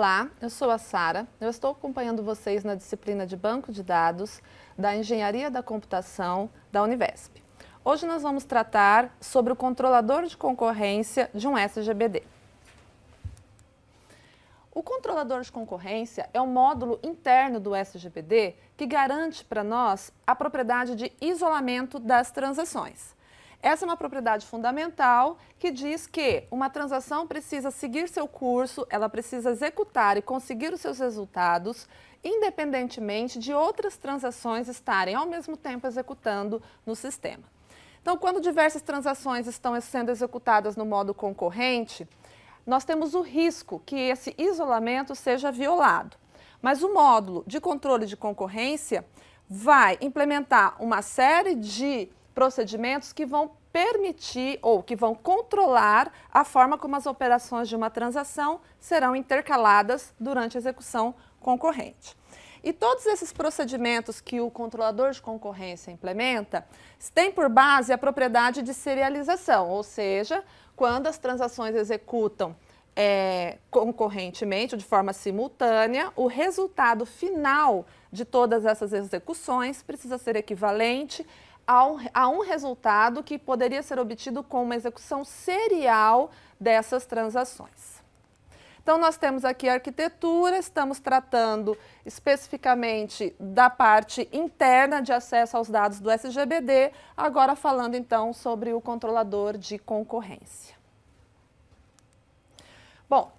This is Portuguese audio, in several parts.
Olá, eu sou a Sara, eu estou acompanhando vocês na disciplina de Banco de Dados da Engenharia da Computação da Univesp. Hoje nós vamos tratar sobre o controlador de concorrência de um SGBD. O controlador de concorrência é um módulo interno do SGBD que garante para nós a propriedade de isolamento das transações. Essa é uma propriedade fundamental que diz que uma transação precisa seguir seu curso, ela precisa executar e conseguir os seus resultados, independentemente de outras transações estarem ao mesmo tempo executando no sistema. Então, quando diversas transações estão sendo executadas no modo concorrente, nós temos o risco que esse isolamento seja violado. Mas o módulo de controle de concorrência vai implementar uma série de procedimentos que vão permitir ou que vão controlar a forma como as operações de uma transação serão intercaladas durante a execução concorrente. E todos esses procedimentos que o controlador de concorrência implementa têm por base a propriedade de serialização, ou seja, quando as transações executam concorrentemente, de forma simultânea, o resultado final de todas essas execuções precisa ser equivalente a um resultado que poderia ser obtido com uma execução serial dessas transações. Então, nós temos aqui a arquitetura, estamos tratando especificamente da parte interna de acesso aos dados do SGBD, agora falando então sobre o controlador de concorrência. Bom,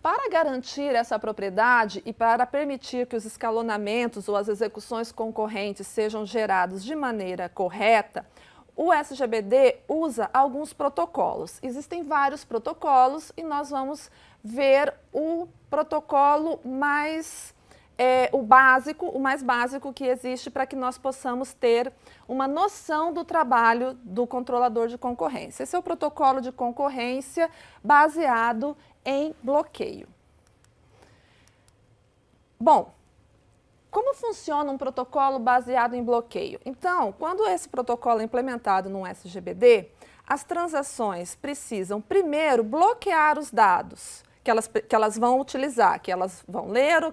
para garantir essa propriedade e para permitir que os escalonamentos ou as execuções concorrentes sejam gerados de maneira correta, o SGBD usa alguns protocolos. Existem vários protocolos e nós vamos ver o protocolo o mais básico que existe para que nós possamos ter uma noção do trabalho do controlador de concorrência. Esse é o protocolo de concorrência baseado em bloqueio. Bom, como funciona um protocolo baseado em bloqueio? Então, quando esse protocolo é implementado num SGBD, as transações precisam primeiro bloquear os dados que elas vão utilizar, que elas vão ler ou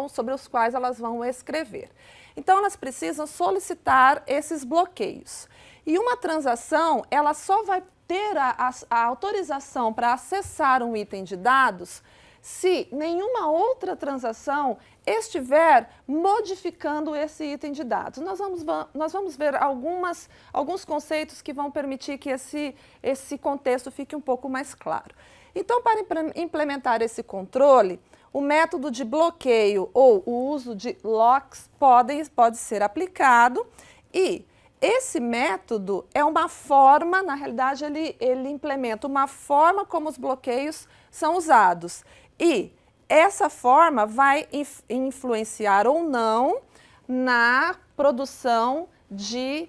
sobre os quais elas vão escrever. Então, elas precisam solicitar esses bloqueios. E uma transação, ela só vai ter a autorização para acessar um item de dados se nenhuma outra transação estiver modificando esse item de dados. Nós vamos ver alguns conceitos que vão permitir que esse contexto fique um pouco mais claro. Então, para implementar esse controle, o método de bloqueio ou o uso de locks pode ser aplicado e esse método é uma forma, na realidade, ele implementa uma forma como os bloqueios são usados. E essa forma vai influenciar ou não na produção de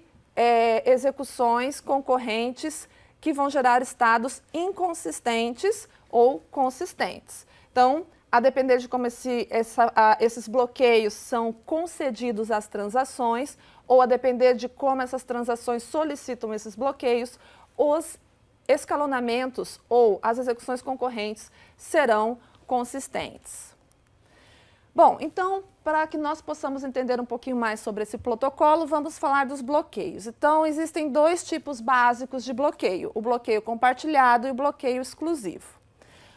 execuções concorrentes que vão gerar estados inconsistentes ou consistentes. Então, a depender de como esses bloqueios são concedidos às transações, ou a depender de como essas transações solicitam esses bloqueios, os escalonamentos ou as execuções concorrentes serão consistentes. Bom, então, para que nós possamos entender um pouquinho mais sobre esse protocolo, vamos falar dos bloqueios. Então, existem dois tipos básicos de bloqueio, o bloqueio compartilhado e o bloqueio exclusivo.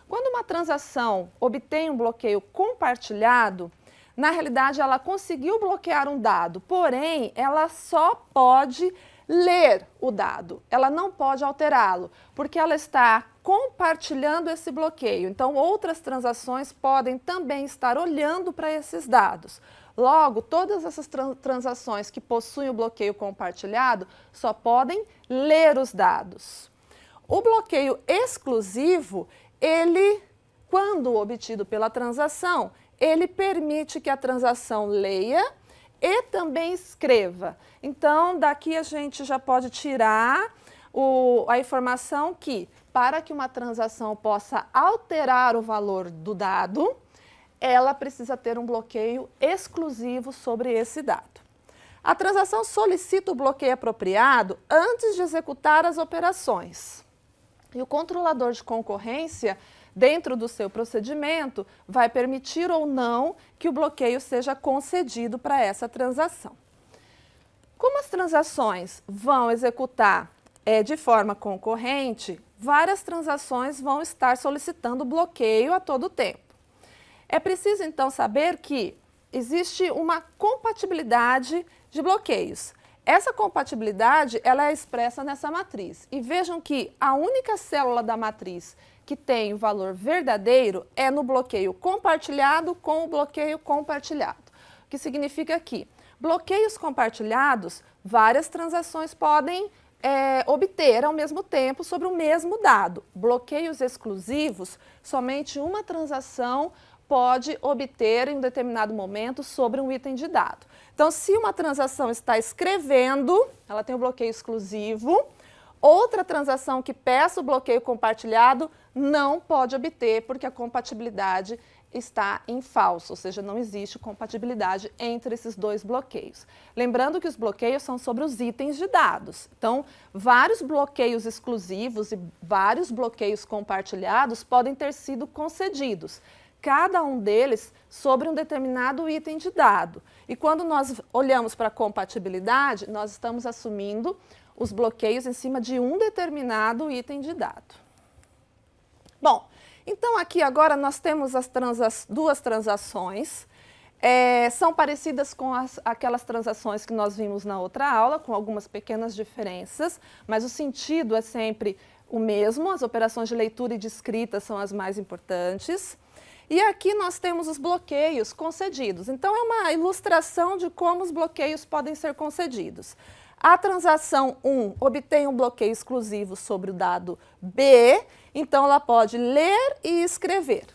Quando uma transação obtém um bloqueio compartilhado, na realidade ela conseguiu bloquear um dado, porém ela só pode ler o dado, ela não pode alterá-lo, porque ela está compartilhando esse bloqueio. Então, outras transações podem também estar olhando para esses dados. Logo, todas essas transações que possuem o bloqueio compartilhado só podem ler os dados. O bloqueio exclusivo, quando obtido pela transação, ele permite que a transação leia e também escreva. Então, daqui a gente já pode tirar a informação que, para que uma transação possa alterar o valor do dado, ela precisa ter um bloqueio exclusivo sobre esse dado. A transação solicita o bloqueio apropriado antes de executar as operações. E o controlador de concorrência dentro do seu procedimento, vai permitir ou não que o bloqueio seja concedido para essa transação. Como as transações vão executar de forma concorrente, várias transações vão estar solicitando bloqueio a todo tempo. É preciso, então, saber que existe uma compatibilidade de bloqueios. Essa compatibilidade ela é expressa nessa matriz. E vejam que a única célula da matriz que tem o valor verdadeiro é no bloqueio compartilhado com o bloqueio compartilhado. O que significa que bloqueios compartilhados, várias transações podem obter ao mesmo tempo sobre o mesmo dado. Bloqueios exclusivos, somente uma transação pode obter em um determinado momento sobre um item de dado. Então, se uma transação está escrevendo, ela tem um bloqueio exclusivo, outra transação que peça o bloqueio compartilhado não pode obter, porque a compatibilidade está em falso, ou seja, não existe compatibilidade entre esses dois bloqueios. Lembrando que os bloqueios são sobre os itens de dados. Então, vários bloqueios exclusivos e vários bloqueios compartilhados podem ter sido concedidos, cada um deles sobre um determinado item de dado. E quando nós olhamos para a compatibilidade, nós estamos assumindo os bloqueios em cima de um determinado item de dado. Bom, então aqui agora nós temos duas transações, são parecidas com aquelas transações que nós vimos na outra aula, com algumas pequenas diferenças, mas o sentido é sempre o mesmo, as operações de leitura e de escrita são as mais importantes. E aqui nós temos os bloqueios concedidos. Então, é uma ilustração de como os bloqueios podem ser concedidos. A transação 1 obtém um bloqueio exclusivo sobre o dado B, então ela pode ler e escrever.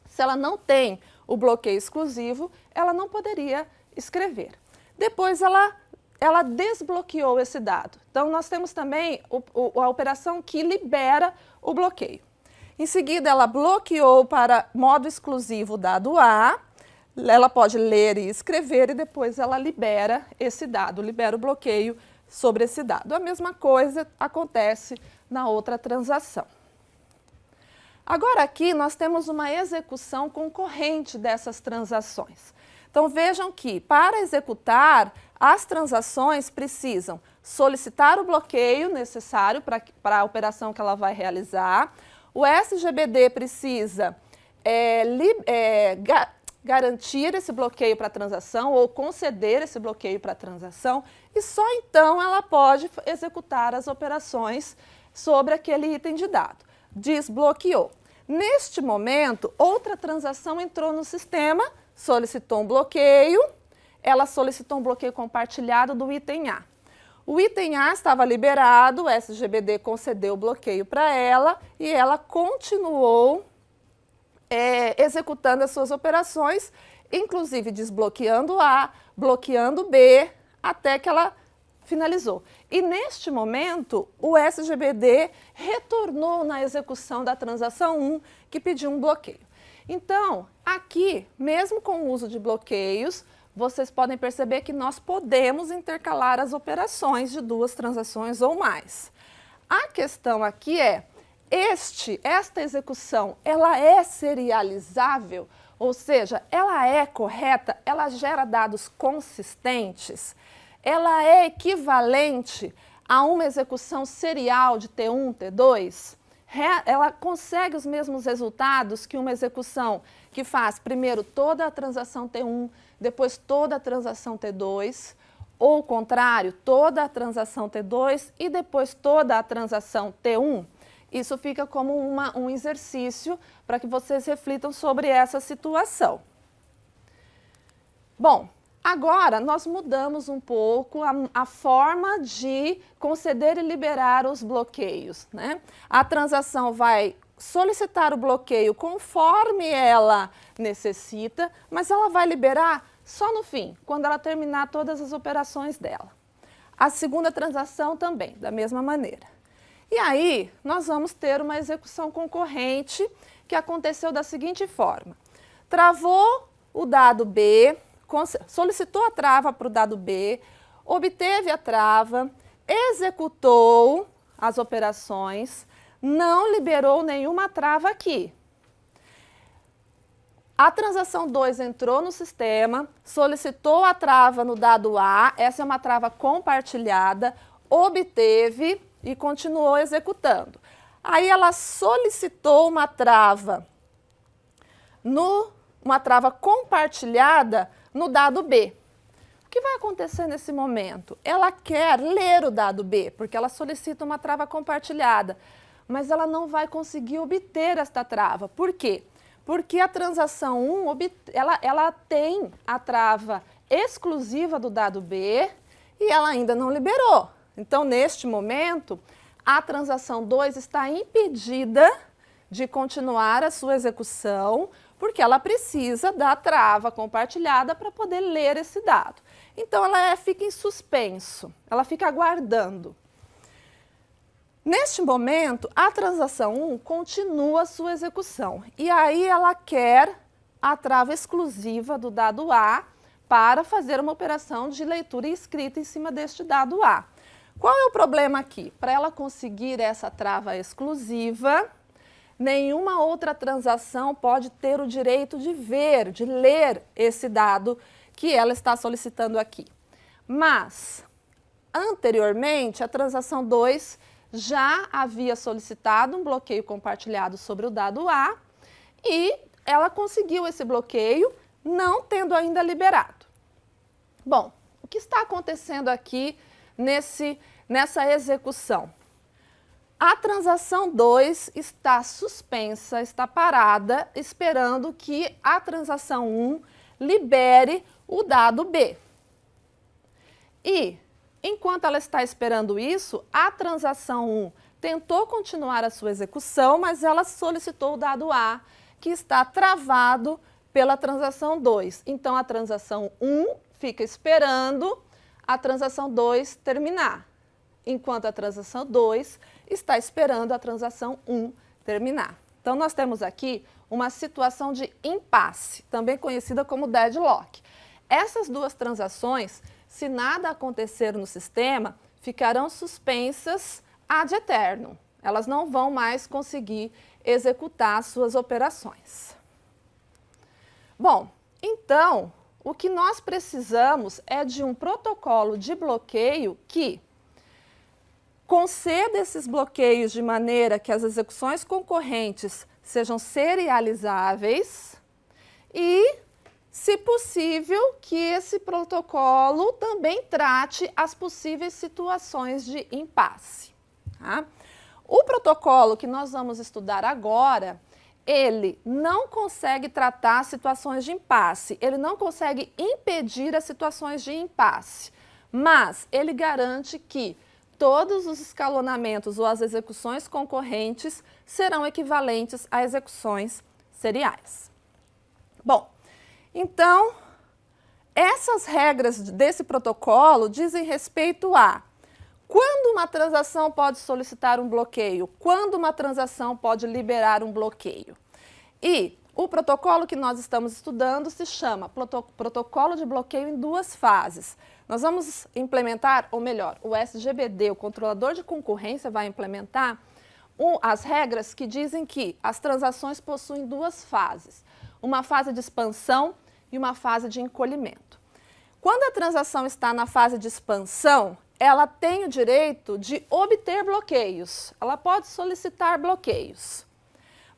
Se ela não tem o bloqueio exclusivo, ela não poderia escrever. Depois ela desbloqueou esse dado. Então, nós temos também a operação que libera o bloqueio. Em seguida, ela bloqueou para modo exclusivo o dado A, ela pode ler e escrever e depois ela libera esse dado, libera o bloqueio sobre esse dado. A mesma coisa acontece na outra transação. Agora aqui nós temos uma execução concorrente dessas transações. Então vejam que para executar, as transações precisam solicitar o bloqueio necessário para a operação que ela vai realizar. O SGBD precisa garantir esse bloqueio para a transação ou conceder esse bloqueio para a transação e só então ela pode executar as operações sobre aquele item de dado. Desbloqueou. Neste momento, outra transação entrou no sistema, solicitou um bloqueio, ela solicitou um bloqueio compartilhado do item A. O item A estava liberado, o SGBD concedeu o bloqueio para ela e ela continuou executando as suas operações, inclusive desbloqueando A, bloqueando B, até que ela finalizou. E neste momento, o SGBD retornou na execução da transação 1, que pediu um bloqueio. Então, aqui, mesmo com o uso de bloqueios, vocês podem perceber que nós podemos intercalar as operações de duas transações ou mais. A questão aqui é, esta execução, ela é serializável? Ou seja, ela é correta? Ela gera dados consistentes? Ela é equivalente a uma execução serial de T1, T2? Ela consegue os mesmos resultados que uma execução que faz primeiro toda a transação T1, depois toda a transação T2, ou o contrário, toda a transação T2 e depois toda a transação T1? Isso fica como um exercício para que vocês reflitam sobre essa situação. Bom, agora nós mudamos um pouco a forma de conceder e liberar os bloqueios, né? A transação vai solicitar o bloqueio conforme ela necessita, mas ela vai liberar só no fim, quando ela terminar todas as operações dela. A segunda transação também, da mesma maneira. E aí, nós vamos ter uma execução concorrente que aconteceu da seguinte forma. Travou o dado B, solicitou a trava para o dado B, obteve a trava, executou as operações, não liberou nenhuma trava aqui. A transação 2 entrou no sistema, solicitou a trava no dado A, essa é uma trava compartilhada, obteve e continuou executando. Aí ela solicitou uma trava compartilhada no dado B. O que vai acontecer nesse momento? Ela quer ler o dado B, porque ela solicita uma trava compartilhada, mas ela não vai conseguir obter esta trava. Por quê? Porque a transação 1, ela tem a trava exclusiva do dado B e ela ainda não liberou. Então, neste momento, a transação 2 está impedida de continuar a sua execução, porque ela precisa da trava compartilhada para poder ler esse dado. Então, ela fica em suspenso, ela fica aguardando. Neste momento, a transação 1 continua a sua execução e aí ela quer a trava exclusiva do dado A para fazer uma operação de leitura e escrita em cima deste dado A. Qual é o problema aqui? Para ela conseguir essa trava exclusiva, nenhuma outra transação pode ter o direito de ver, de ler esse dado que ela está solicitando aqui. Mas, anteriormente, a transação 2 já havia solicitado um bloqueio compartilhado sobre o dado A e ela conseguiu esse bloqueio, não tendo ainda liberado. Bom, o que está acontecendo aqui nessa execução? A transação 2 está suspensa, está parada, esperando que a transação 1 libere o dado B. E enquanto ela está esperando isso, a transação 1 tentou continuar a sua execução, mas ela solicitou o dado A, que está travado pela transação 2. Então, a transação 1 fica esperando a transação 2 terminar, enquanto a transação 2 está esperando a transação 1 terminar. Então, nós temos aqui uma situação de impasse, também conhecida como deadlock. Essas duas transações, se nada acontecer no sistema, ficarão suspensas ad eternum. Elas não vão mais conseguir executar suas operações. Bom, então, o que nós precisamos é de um protocolo de bloqueio que conceda esses bloqueios de maneira que as execuções concorrentes sejam serializáveis e, se possível, que esse protocolo também trate as possíveis situações de impasse. Tá? O protocolo que nós vamos estudar agora, ele não consegue tratar situações de impasse, ele não consegue impedir as situações de impasse, mas ele garante que todos os escalonamentos ou as execuções concorrentes serão equivalentes a execuções seriais. Bom, então, essas regras desse protocolo dizem respeito a quando uma transação pode solicitar um bloqueio, quando uma transação pode liberar um bloqueio. E o protocolo que nós estamos estudando se chama protocolo de bloqueio em duas fases. Nós vamos implementar, ou melhor, o SGBD, o controlador de concorrência, vai implementar as regras que dizem que as transações possuem duas fases. Uma fase de expansão e uma fase de encolhimento. Quando a transação está na fase de expansão, ela tem o direito de obter bloqueios. Ela pode solicitar bloqueios.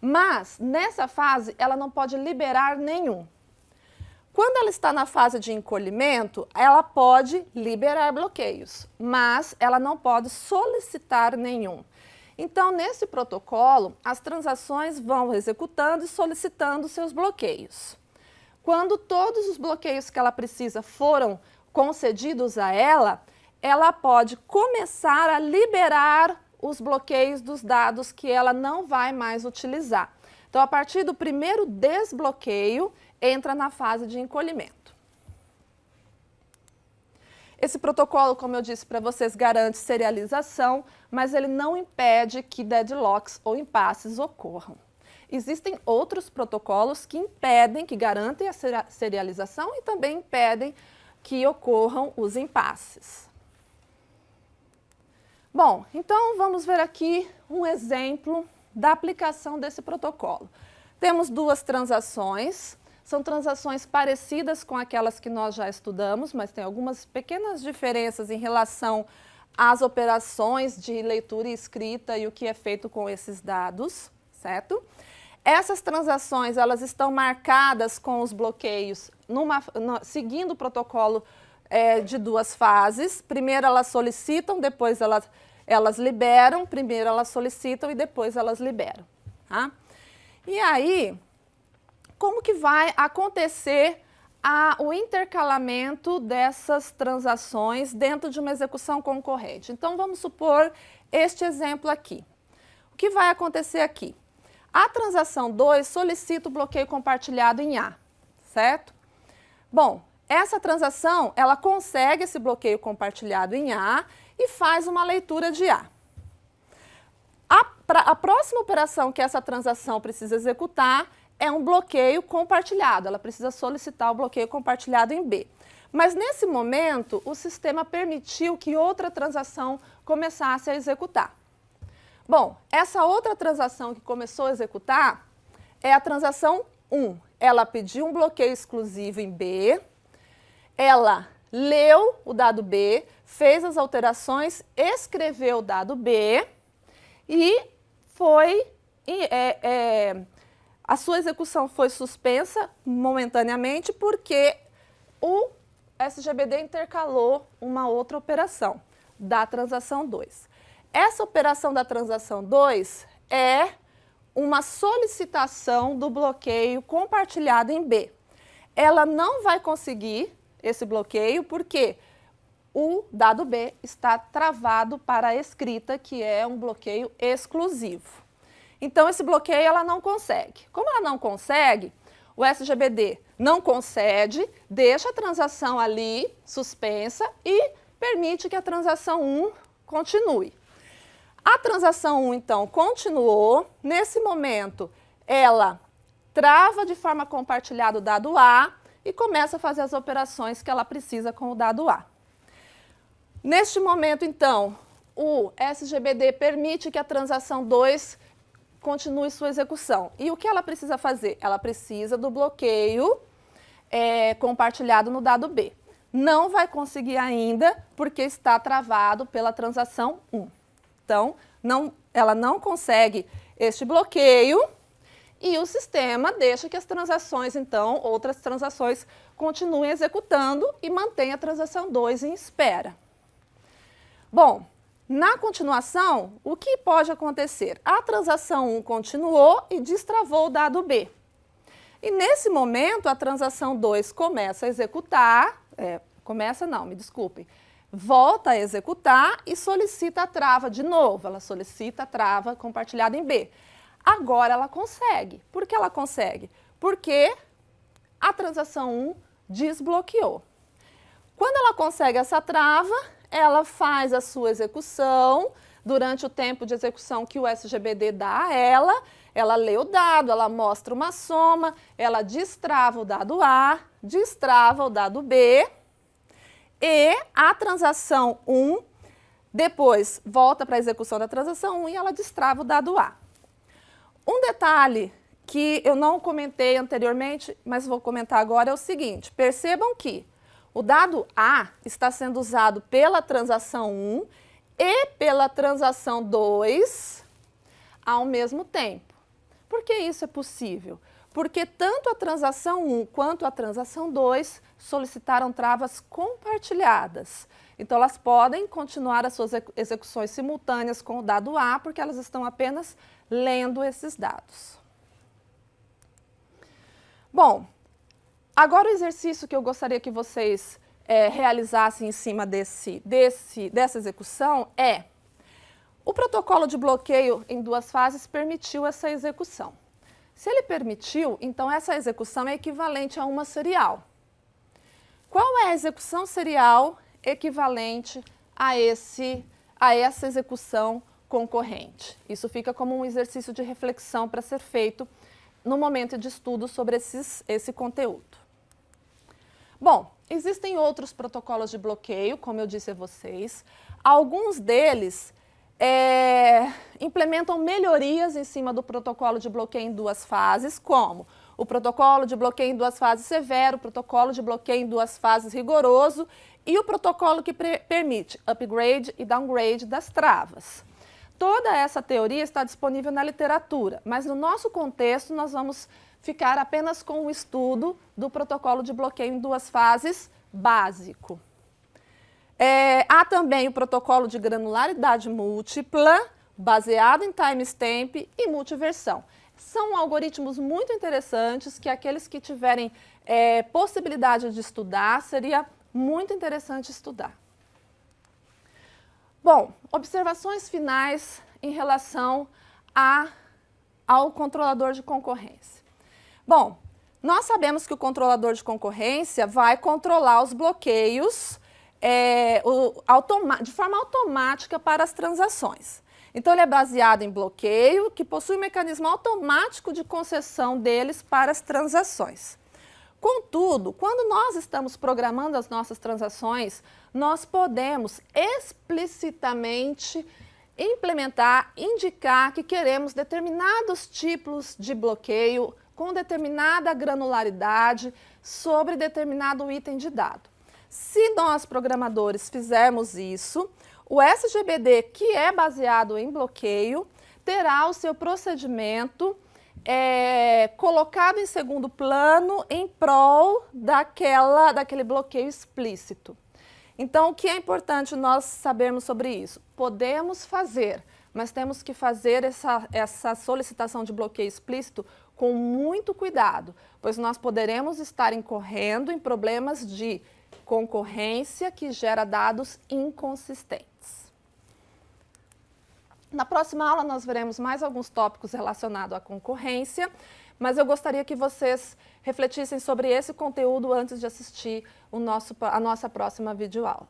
Mas, nessa fase, ela não pode liberar nenhum. Quando ela está na fase de encolhimento, ela pode liberar bloqueios, mas ela não pode solicitar nenhum. Então, nesse protocolo, as transações vão executando e solicitando seus bloqueios. Quando todos os bloqueios que ela precisa foram concedidos a ela, ela pode começar a liberar os bloqueios dos dados que ela não vai mais utilizar. Então, a partir do primeiro desbloqueio, entra na fase de encolhimento. Esse protocolo, como eu disse para vocês, garante serialização, mas ele não impede que deadlocks ou impasses ocorram. Existem outros protocolos que impedem, que garantem a serialização e também impedem que ocorram os impasses. Bom, então vamos ver aqui um exemplo da aplicação desse protocolo. Temos duas transações, são transações parecidas com aquelas que nós já estudamos, mas tem algumas pequenas diferenças em relação às operações de leitura e escrita e o que é feito com esses dados, certo? Essas transações, elas estão marcadas com os bloqueios, seguindo o protocolo de duas fases. Primeiro elas solicitam, depois elas liberam. Primeiro elas solicitam e depois elas liberam. Tá? E aí, como que vai acontecer o intercalamento dessas transações dentro de uma execução concorrente? Então, vamos supor este exemplo aqui. O que vai acontecer aqui? A transação 2 solicita o bloqueio compartilhado em A, certo? Bom, essa transação, ela consegue esse bloqueio compartilhado em A e faz uma leitura de A. A próxima operação que essa transação precisa executar é um bloqueio compartilhado. Ela precisa solicitar o bloqueio compartilhado em B. Mas nesse momento, o sistema permitiu que outra transação começasse a executar. Bom, essa outra transação que começou a executar é a transação 1. Ela pediu um bloqueio exclusivo em B, ela leu o dado B, fez as alterações, escreveu o dado B e a sua execução foi suspensa momentaneamente porque o SGBD intercalou uma outra operação da transação 2. Essa operação da transação 2 é uma solicitação do bloqueio compartilhado em B. Ela não vai conseguir esse bloqueio porque o dado B está travado para a escrita, que é um bloqueio exclusivo. Então, esse bloqueio ela não consegue. Como ela não consegue, o SGBD não concede, deixa a transação ali suspensa e permite que a transação 1 continue. A transação 1, então, continuou. Nesse momento, ela trava de forma compartilhada o dado A e começa a fazer as operações que ela precisa com o dado A. Neste momento, então, o SGBD permite que a transação 2 continue sua execução. E o que ela precisa fazer? Ela precisa do bloqueio compartilhado no dado B. Não vai conseguir ainda porque está travado pela transação 1. Então, ela não consegue este bloqueio e o sistema deixa que as transações, então, outras transações, continuem executando e mantém a transação 2 em espera. Bom, na continuação, o que pode acontecer? A transação 1 continuou e destravou o dado B. E nesse momento, a transação 2 começa a executar, volta a executar e solicita a trava de novo. Ela solicita a trava compartilhada em B. Agora ela consegue. Por que ela consegue? Porque a transação 1 desbloqueou. Quando ela consegue essa trava, ela faz a sua execução. Durante o tempo de execução que o SGBD dá a ela lê o dado, ela mostra uma soma, ela destrava o dado A, destrava o dado B, e a transação 1 depois volta para a execução da transação 1 e ela destrava o dado A. Um detalhe que eu não comentei anteriormente, mas vou comentar agora é o seguinte: percebam que o dado A está sendo usado pela transação 1 e pela transação 2 ao mesmo tempo. Por que isso é possível? Porque tanto a transação 1 quanto a transação 2 solicitaram travas compartilhadas. Então, elas podem continuar as suas execuções simultâneas com o dado A, porque elas estão apenas lendo esses dados. Bom, agora o exercício que eu gostaria que vocês realizassem em cima dessa execução é: o protocolo de bloqueio em duas fases permitiu essa execução. Se ele permitiu, então essa execução é equivalente a uma serial. Qual é a execução serial equivalente a essa execução concorrente? Isso fica como um exercício de reflexão para ser feito no momento de estudo sobre esse conteúdo. Bom, existem outros protocolos de bloqueio, como eu disse a vocês. Alguns deles implementam melhorias em cima do protocolo de bloqueio em duas fases, como o protocolo de bloqueio em duas fases severo, o protocolo de bloqueio em duas fases rigoroso e o protocolo que permite upgrade e downgrade das travas. Toda essa teoria está disponível na literatura, mas no nosso contexto nós vamos ficar apenas com o estudo do protocolo de bloqueio em duas fases básico. Há também o protocolo de granularidade múltipla, baseado em timestamp e multiversão. São algoritmos muito interessantes que aqueles que tiverem possibilidade de estudar, seria muito interessante estudar. Bom, observações finais em relação ao controlador de concorrência. Bom, nós sabemos que o controlador de concorrência vai controlar os bloqueios de forma automática para as transações. Então, ele é baseado em bloqueio, que possui um mecanismo automático de concessão deles para as transações. Contudo, quando nós estamos programando as nossas transações, nós podemos explicitamente implementar, indicar que queremos determinados tipos de bloqueio com determinada granularidade sobre determinado item de dado. Se nós, programadores, fizermos isso, o SGBD, que é baseado em bloqueio, terá o seu procedimento colocado em segundo plano em prol daquele bloqueio explícito. Então, o que é importante nós sabermos sobre isso? Podemos fazer, mas temos que fazer essa solicitação de bloqueio explícito com muito cuidado, pois nós poderemos estar incorrendo em problemas de concorrência que gera dados inconsistentes. Na próxima aula nós veremos mais alguns tópicos relacionados à concorrência, mas eu gostaria que vocês refletissem sobre esse conteúdo antes de assistir a nossa próxima videoaula.